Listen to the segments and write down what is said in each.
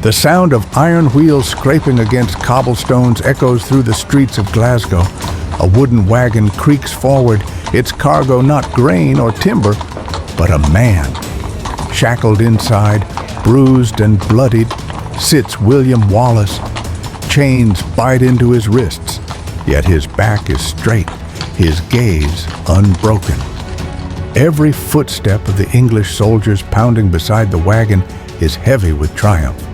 The sound of iron wheels scraping against cobblestones echoes through the streets of Glasgow. A wooden wagon creaks forward, its cargo not grain or timber, but a man. Shackled inside, bruised and bloodied, sits William Wallace. Chains bite into his wrists, yet his back is straight, his gaze unbroken. Every footstep of the English soldiers pounding beside the wagon is heavy with triumph.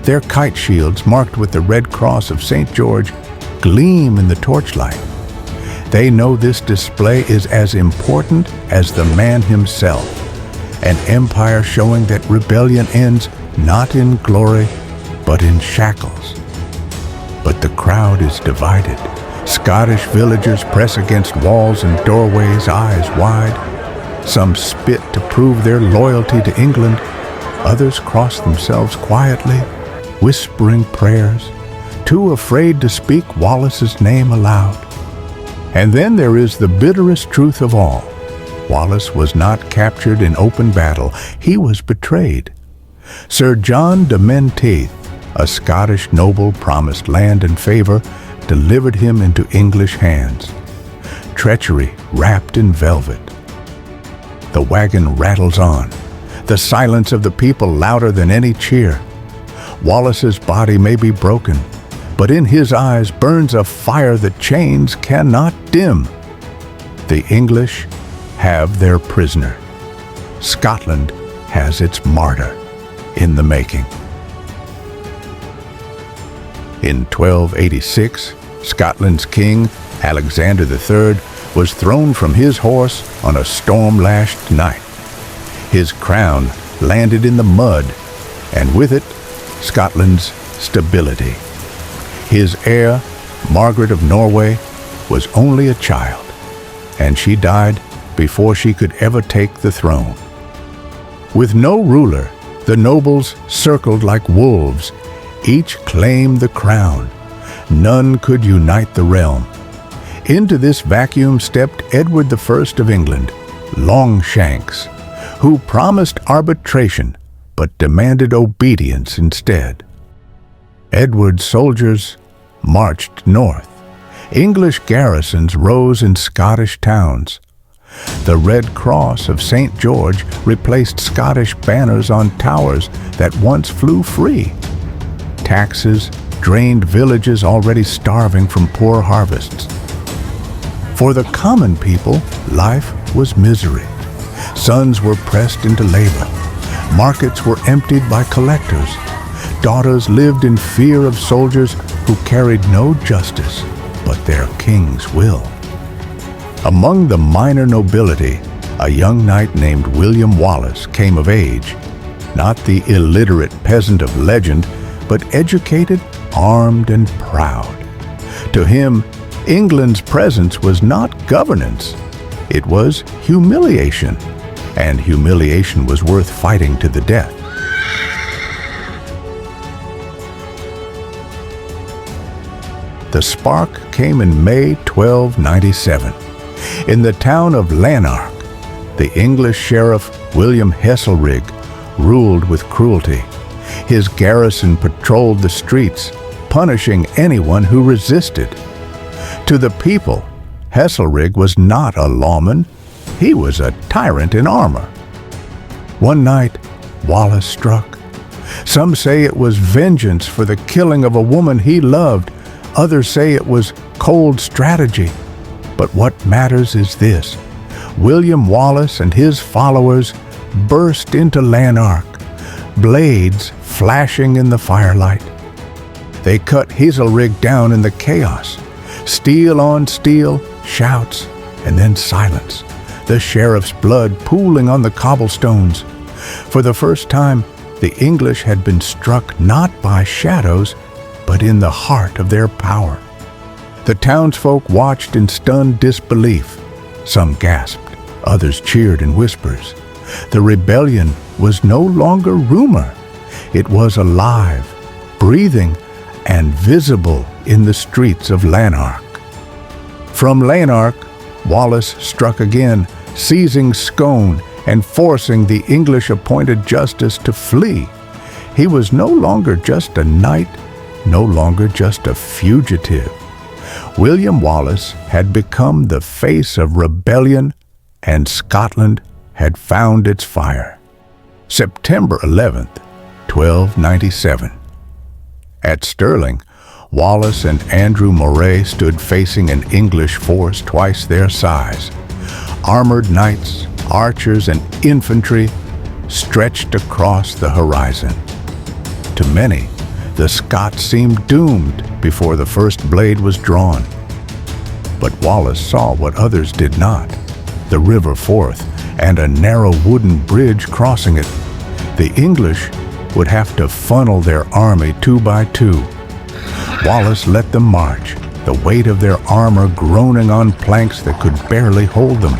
Their kite shields, marked with the Red Cross of St. George, gleam in the torchlight. They know this display is as important as the man himself, an empire showing that rebellion ends not in glory, but in shackles. But the crowd is divided. Scottish villagers press against walls and doorways, eyes wide. Some spit to prove their loyalty to England. Others cross themselves quietly, whispering prayers, too afraid to speak Wallace's name aloud. And then there is the bitterest truth of all. Wallace was not captured in open battle. He was betrayed. Sir John de Menteith, a Scottish noble promised land and favor, delivered him into English hands. Treachery wrapped in velvet. The wagon rattles on, the silence of the people louder than any cheer. Wallace's body may be broken, but in his eyes burns a fire that chains cannot dim. The English have their prisoner. Scotland has its martyr in the making. In 1286, Scotland's king, Alexander III, was thrown from his horse on a storm-lashed night. His crown landed in the mud, and with it, Scotland's stability. His heir, Margaret of Norway, was only a child, and she died before she could ever take the throne. With no ruler, the nobles circled like wolves. Each claimed the crown. None could unite the realm. Into this vacuum stepped Edward I of England, Longshanks, who promised arbitration but demanded obedience instead. Edward's soldiers marched north. English garrisons rose in Scottish towns. The Red Cross of St. George replaced Scottish banners on towers that once flew free. Taxes drained villages already starving from poor harvests. For the common people, life was misery. Sons were pressed into labor. Markets were emptied by collectors. Daughters lived in fear of soldiers who carried no justice but their king's will. Among the minor nobility, a young knight named William Wallace came of age, not the illiterate peasant of legend, but educated, armed, and proud. To him, England's presence was not governance. It was humiliation, and humiliation was worth fighting to the death. The spark came in May 1297. In the town of Lanark, the English sheriff William Heselrig ruled with cruelty. His garrison patrolled the streets, punishing anyone who resisted. To the people, Heselrig was not a lawman. He was a tyrant in armor. One night, Wallace struck. Some say it was vengeance for the killing of a woman he loved. Others say it was cold strategy. But what matters is this: William Wallace and his followers burst into Lanark, blades flashing in the firelight. They cut Heselrig down in the chaos. Steel on steel, shouts, and then silence. The sheriff's blood pooling on the cobblestones. For the first time, the English had been struck not by shadows, but in the heart of their power. The townsfolk watched in stunned disbelief. Some gasped, others cheered in whispers. The rebellion was no longer rumor. It was alive, breathing, and visible in the streets of Lanark. From Lanark, Wallace struck again, seizing Scone and forcing the English-appointed justice to flee. He was no longer just a knight, no longer just a fugitive. William Wallace had become the face of rebellion, and Scotland had found its fire. September 11th, 1297. At Stirling, Wallace and Andrew Moray stood facing an English force twice their size. Armored knights, archers, and infantry stretched across the horizon. To many, the Scots seemed doomed before the first blade was drawn. But Wallace saw what others did not: the river Forth and a narrow wooden bridge crossing it. The English would have to funnel their army 2 by 2. Wallace let them march, the weight of their armor groaning on planks that could barely hold them.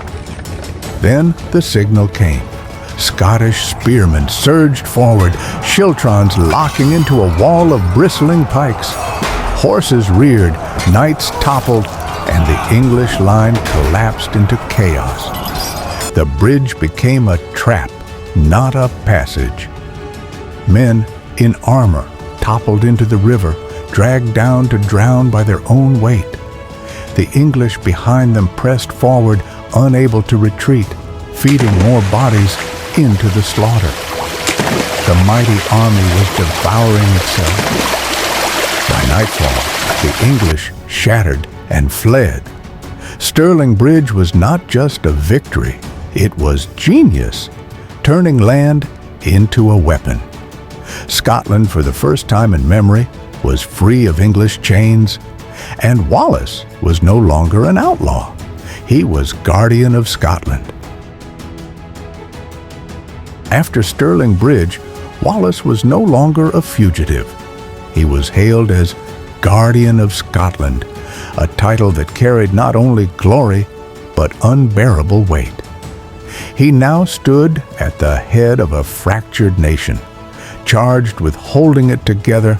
Then the signal came. Scottish spearmen surged forward, schiltrons locking into a wall of bristling pikes. Horses reared, knights toppled, and the English line collapsed into chaos. The bridge became a trap, not a passage. Men in armor toppled into the river, dragged down to drown by their own weight. The English behind them pressed forward, unable to retreat, feeding more bodies into the slaughter. The mighty army was devouring itself. By nightfall, the English shattered and fled. Stirling Bridge was not just a victory, it was genius, turning land into a weapon. Scotland, for the first time in memory, was free of English chains, and Wallace was no longer an outlaw. He was guardian of Scotland. After Stirling Bridge, Wallace was no longer a fugitive. He was hailed as Guardian of Scotland, a title that carried not only glory, but unbearable weight. He now stood at the head of a fractured nation, charged with holding it together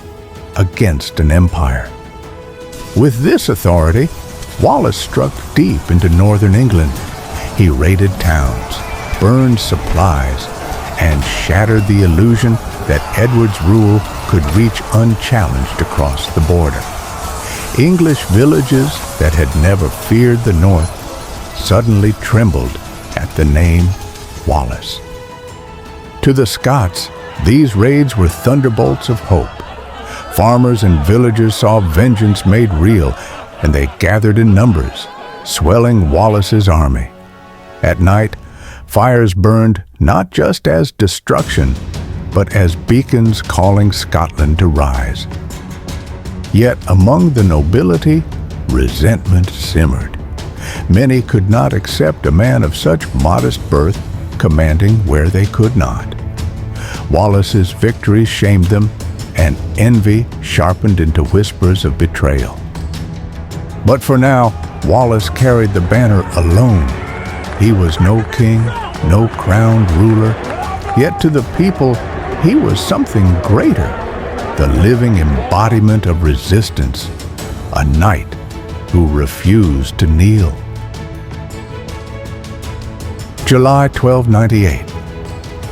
against an empire. With this authority, Wallace struck deep into northern England. He raided towns, burned supplies, and shattered the illusion that Edward's rule could reach unchallenged across the border. English villages that had never feared the North suddenly trembled at the name Wallace. To the Scots, these raids were thunderbolts of hope. Farmers and villagers saw vengeance made real, and they gathered in numbers, swelling Wallace's army. At night, fires burned not just as destruction, but as beacons calling Scotland to rise. Yet among the nobility, resentment simmered. Many could not accept a man of such modest birth commanding where they could not. Wallace's victories shamed them, and envy sharpened into whispers of betrayal. But for now, Wallace carried the banner alone. He was no king, no crowned ruler, yet to the people he was something greater, the living embodiment of resistance, a knight who refused to kneel. July 1298.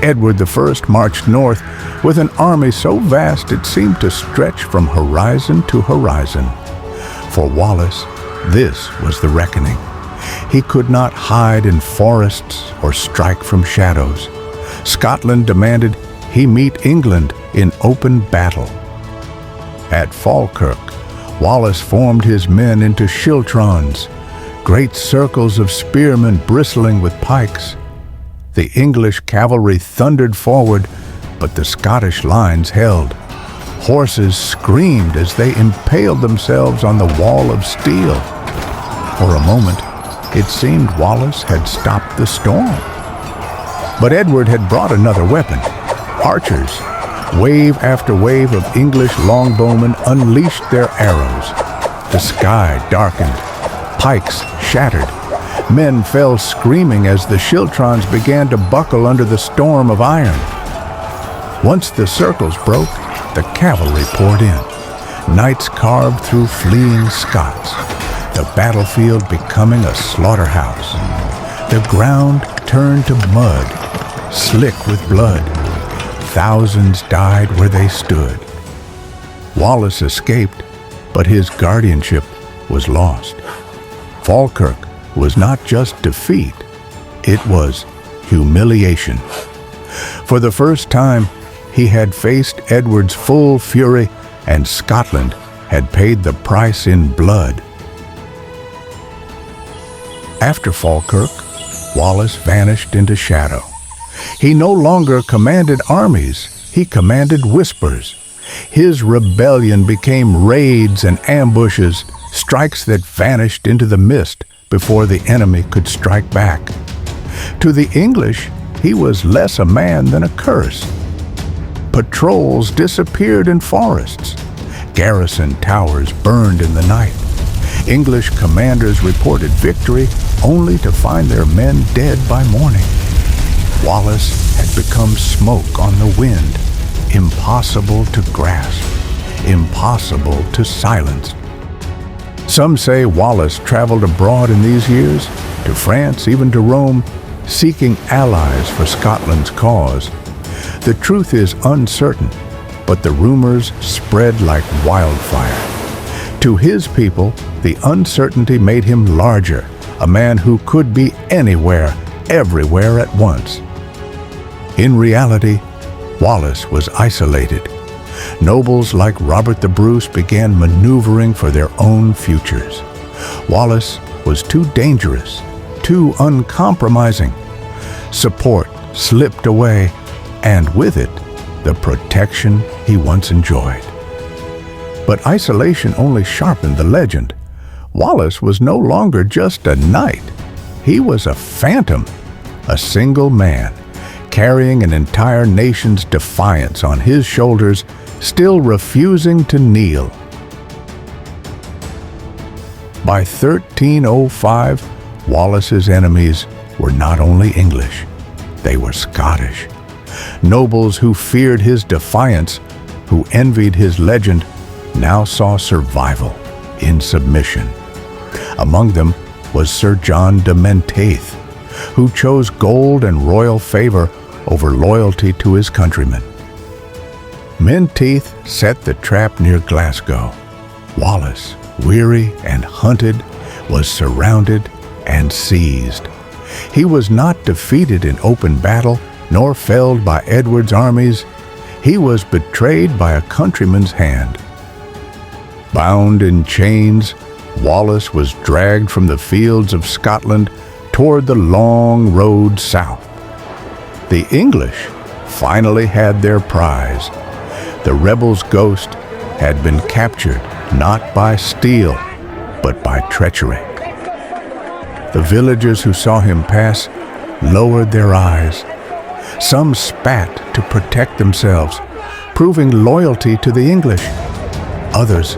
Edward I marched north with an army so vast it seemed to stretch from horizon to horizon. For Wallace, this was the reckoning. He could not hide in forests or strike from shadows. Scotland demanded he meet England in open battle. At Falkirk, Wallace formed his men into schiltrons, great circles of spearmen bristling with pikes. The English cavalry thundered forward, but the Scottish lines held. Horses screamed as they impaled themselves on the wall of steel. For a moment, it seemed Wallace had stopped the storm. But Edward had brought another weapon: archers. Wave after wave of English longbowmen unleashed their arrows. The sky darkened. Pikes shattered. Men fell screaming as the schiltrons began to buckle under the storm of iron. Once the circles broke, the cavalry poured in. Knights carved through fleeing Scots, the battlefield becoming a slaughterhouse. The ground turned to mud, slick with blood. thousands died where they stood. Wallace escaped, but his guardianship was lost. Falkirk was not just defeat, it was humiliation. For the first time, he had faced Edward's full fury, and Scotland had paid the price in blood. After Falkirk, Wallace vanished into shadow. He no longer commanded armies, he commanded whispers. His rebellion became raids and ambushes, strikes that vanished into the mist before the enemy could strike back. To the English, he was less a man than a curse. Patrols disappeared in forests. Garrison towers burned in the night. English commanders reported victory only to find their men dead by morning. Wallace had become smoke on the wind, impossible to grasp, impossible to silence. Some say Wallace traveled abroad in these years, to France, even to Rome, seeking allies for Scotland's cause. The truth is uncertain, but the rumors spread like wildfire. To his people, the uncertainty made him larger, a man who could be anywhere, everywhere at once. In reality, Wallace was isolated. Nobles like Robert the Bruce began maneuvering for their own futures. Wallace was too dangerous, too uncompromising. Support slipped away, and with it, the protection he once enjoyed. But isolation only sharpened the legend. Wallace was no longer just a knight. He was a phantom, a single man, carrying an entire nation's defiance on his shoulders, still refusing to kneel. By 1305, Wallace's enemies were not only English, they were Scottish. Nobles who feared his defiance, who envied his legend, now saw survival in submission. Among them was Sir John de Menteith, who chose gold and royal favor over loyalty to his countrymen. Menteith set the trap near Glasgow. Wallace, weary and hunted, was surrounded and seized. He was not defeated in open battle, nor felled by Edward's armies. He was betrayed by a countryman's hand. Bound in chains, Wallace was dragged from the fields of Scotland toward the long road south. The English finally had their prize. The rebel's ghost had been captured not by steel, but by treachery. The villagers who saw him pass lowered their eyes. Some spat to protect themselves, proving loyalty to the English. Others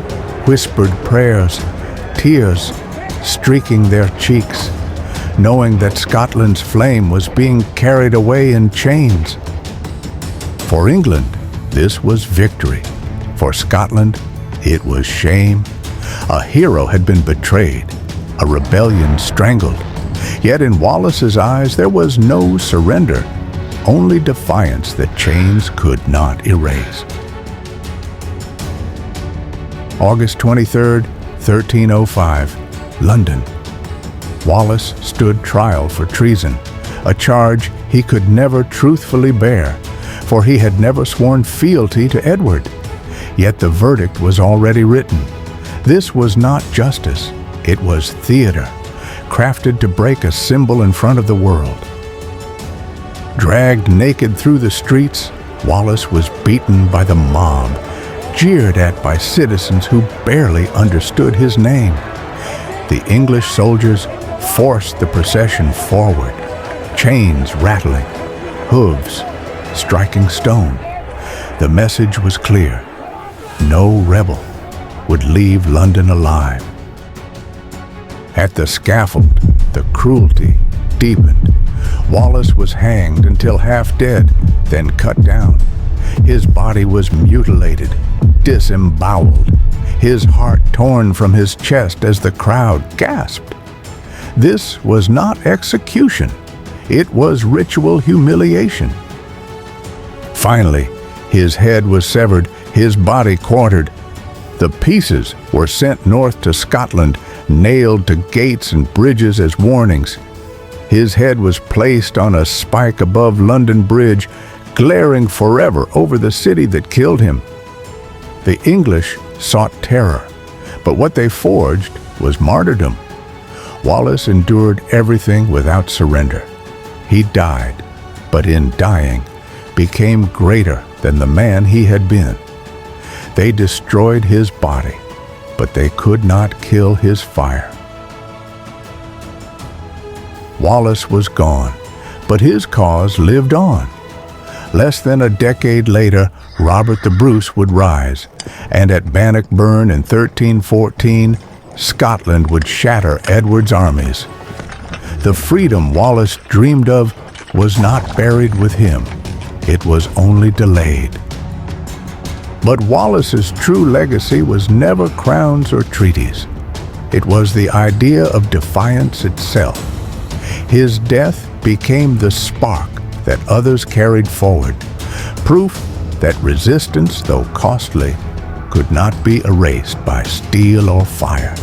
whispered prayers, tears streaking their cheeks, knowing that Scotland's flame was being carried away in chains. For England, this was victory. For Scotland, it was shame. A hero had been betrayed, a rebellion strangled. Yet in Wallace's eyes there was no surrender, only defiance that chains could not erase. August 23rd, 1305, London. Wallace stood trial for treason, a charge he could never truthfully bear, for he had never sworn fealty to Edward. Yet the verdict was already written. This was not justice, it was theater, crafted to break a symbol in front of the world. Dragged naked through the streets, Wallace was beaten by the mob, jeered at by citizens who barely understood his name. The English soldiers forced the procession forward, chains rattling, hooves striking stone. The message was clear: no rebel would leave London alive. At the scaffold, the cruelty deepened. Wallace was hanged until half dead, then cut down. His body was mutilated, disemboweled, his heart torn from his chest as the crowd gasped. This was not execution, it was ritual humiliation. Finally, his head was severed, his body quartered. The pieces were sent north to Scotland, nailed to gates and bridges as warnings. His head was placed on a spike above London Bridge, glaring forever over the city that killed him. The English sought terror, but what they forged was martyrdom. Wallace endured everything without surrender. He died, but in dying, became greater than the man he had been. They destroyed his body, but they could not kill his fire. Wallace was gone, but his cause lived on. Less than a decade later, Robert the Bruce would rise, and at Bannockburn in 1314, Scotland would shatter Edward's armies. The freedom Wallace dreamed of was not buried with him. It was only delayed. But Wallace's true legacy was never crowns or treaties. It was the idea of defiance itself. His death became the spark that others carried forward, proof that resistance, though costly, could not be erased by steel or fire.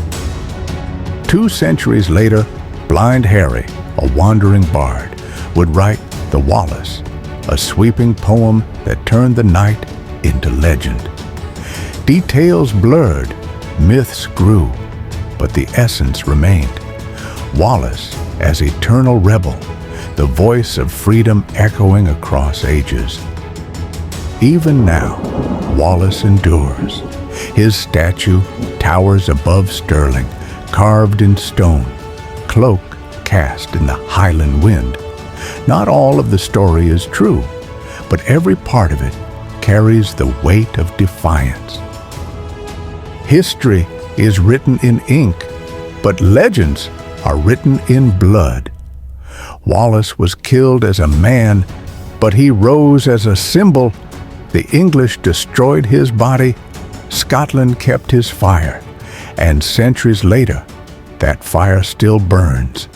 2 centuries later, Blind Harry, a wandering bard, would write The Wallace, a sweeping poem that turned the night into legend. Details blurred, myths grew, but the essence remained. Wallace as eternal rebel, the voice of freedom echoing across ages. Even now, Wallace endures. His statue towers above Stirling, carved in stone, cloak cast in the Highland wind. Not all of the story is true, but every part of it carries the weight of defiance. History is written in ink, but legends are written in blood. Wallace was killed as a man, but he rose as a symbol. The English destroyed his body, Scotland kept his fire, and centuries later, that fire still burns,